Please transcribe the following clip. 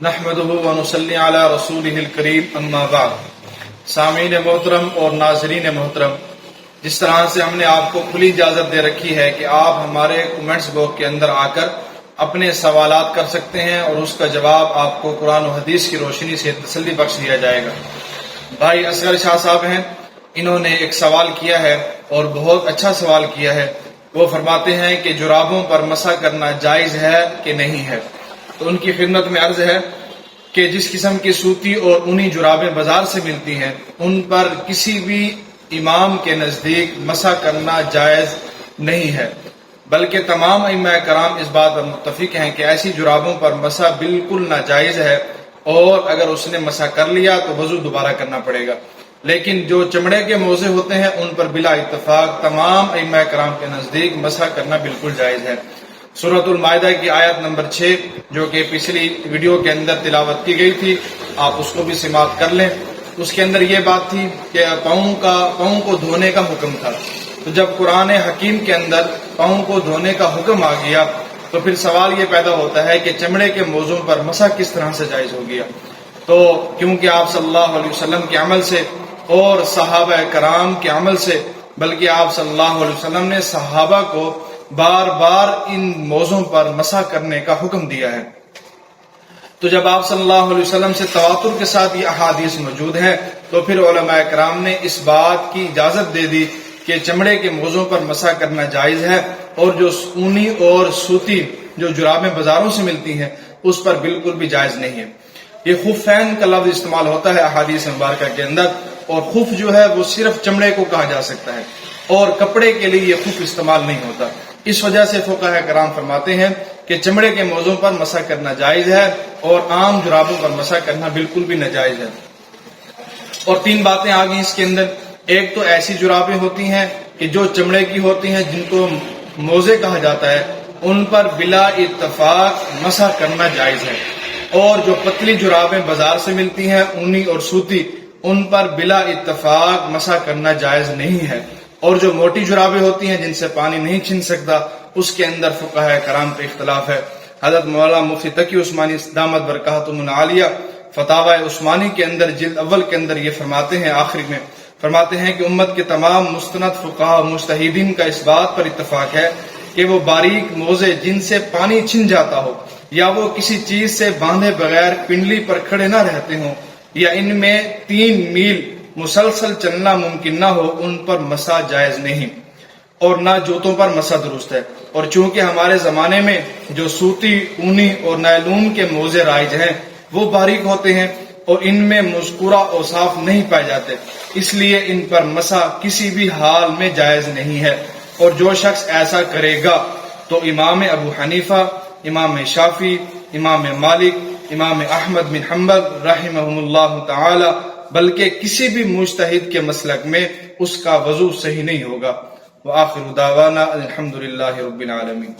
نحمدہ و نصلی علی رسولہ الکریم اما بعد۔ سامعین محترم اور ناظرین محترم، جس طرح سے ہم نے آپ کو کھلی اجازت دے رکھی ہے کہ آپ ہمارے کومنٹس باکس کے اندر آ کر اپنے سوالات کر سکتے ہیں اور اس کا جواب آپ کو قرآن و حدیث کی روشنی سے تسلی بخش دیا جائے گا۔ بھائی اصغر شاہ صاحب ہیں، انہوں نے ایک سوال کیا ہے اور بہت اچھا سوال کیا ہے۔ وہ فرماتے ہیں کہ جرابوں پر مسح کرنا جائز ہے کہ نہیں ہے؟ تو ان کی خدمت میں عرض ہے کہ جس قسم کی سوتی اور اونی جرابیں بازار سے ملتی ہیں ان پر کسی بھی امام کے نزدیک مسح کرنا جائز نہیں ہے، بلکہ تمام ائمہ کرام اس بات پر متفق ہیں کہ ایسی جرابوں پر مسح بالکل ناجائز ہے، اور اگر اس نے مسح کر لیا تو وضو دوبارہ کرنا پڑے گا۔ لیکن جو چمڑے کے موزے ہوتے ہیں ان پر بلا اتفاق تمام ائمہ کرام کے نزدیک مسح کرنا بالکل جائز ہے۔ سورۃ المائدہ کی آیت نمبر 6 جو کہ پچھلی ویڈیو کے اندر تلاوت کی گئی تھی، آپ اس کو بھی سماعت کر لیں۔ اس کے اندر یہ بات تھی کہ پاؤں کو دھونے کا حکم تھا۔ تو جب قرآن حکیم کے اندر پاؤں کو دھونے کا حکم آ گیا تو پھر سوال یہ پیدا ہوتا ہے کہ چمڑے کے موضوع پر مسح کس طرح سے جائز ہو گیا؟ تو کیونکہ آپ صلی اللہ علیہ وسلم کے عمل سے اور صحابہ کرام کے عمل سے، بلکہ آپ صلی اللہ علیہ وسلم نے صحابہ کو بار بار ان موضوعوں پر مسح کرنے کا حکم دیا ہے۔ تو جب آپ صلی اللہ علیہ وسلم سے تواتر کے ساتھ یہ احادیث موجود ہیں تو پھر علماء کرام نے اس بات کی اجازت دے دی کہ چمڑے کے موضوع پر مسح کرنا جائز ہے، اور جو اونی اور سوتی جو جرابیں بازاروں سے ملتی ہیں اس پر بالکل بھی جائز نہیں ہے۔ یہ خفین کا لفظ استعمال ہوتا ہے احادیث مبارکہ کے اندر، اور خف جو ہے وہ صرف چمڑے کو کہا جا سکتا ہے اور کپڑے کے لیے یہ خف استعمال نہیں ہوتا۔ اس وجہ سے فقہاء کرام فرماتے ہیں کہ چمڑے کے موضوع پر مسح کرنا جائز ہے اور عام جرابوں پر مسح کرنا بالکل بھی ناجائز ہے۔ اور تین باتیں آ گئی اس کے اندر۔ ایک تو ایسی جرابیں ہوتی ہیں کہ جو چمڑے کی ہوتی ہیں جن کو موزے کہا جاتا ہے، ان پر بلا اتفاق مسح کرنا جائز ہے، اور جو پتلی جرابیں بازار سے ملتی ہیں اونی اور سوتی، ان پر بلا اتفاق مسح کرنا جائز نہیں ہے۔ اور جو موٹی جرابیں ہوتی ہیں جن سے پانی نہیں چھن سکتا، اس کے اندر فقہاء کرام کا اختلاف ہے۔ حضرت مولانا مفتی تقی عثمانی دامت برکاتہم العالیہ فتاوی عثمانی کے اندر جلد اول کے اندر یہ فرماتے ہیں، آخر میں فرماتے ہیں کہ امت کے تمام مستند فقہاء مجتہدین کا اس بات پر اتفاق ہے کہ وہ باریک موزے جن سے پانی چھن جاتا ہو، یا وہ کسی چیز سے باندھے بغیر پنڈلی پر کھڑے نہ رہتے ہوں، یا ان میں 3 میل مسلسل چلنا ممکن نہ ہو، ان پر مسح جائز نہیں، اور نہ جوتوں پر مسح درست ہے۔ اور چونکہ ہمارے زمانے میں جو سوتی، اونی اور نائلون کے موزے رائج ہیں وہ باریک ہوتے ہیں اور ان میں مذکورہ اوصاف نہیں پائے جاتے، اس لیے ان پر مسح کسی بھی حال میں جائز نہیں ہے۔ اور جو شخص ایسا کرے گا تو امام ابو حنیفہ، امام شافعی، امام مالک، امام احمد بن حنبل رحمہم اللہ تعالی، بلکہ کسی بھی مجتہد کے مسلک میں اس کا وضو صحیح نہیں ہوگا۔ وآخر دعوانا الحمدللہ رب العالمین۔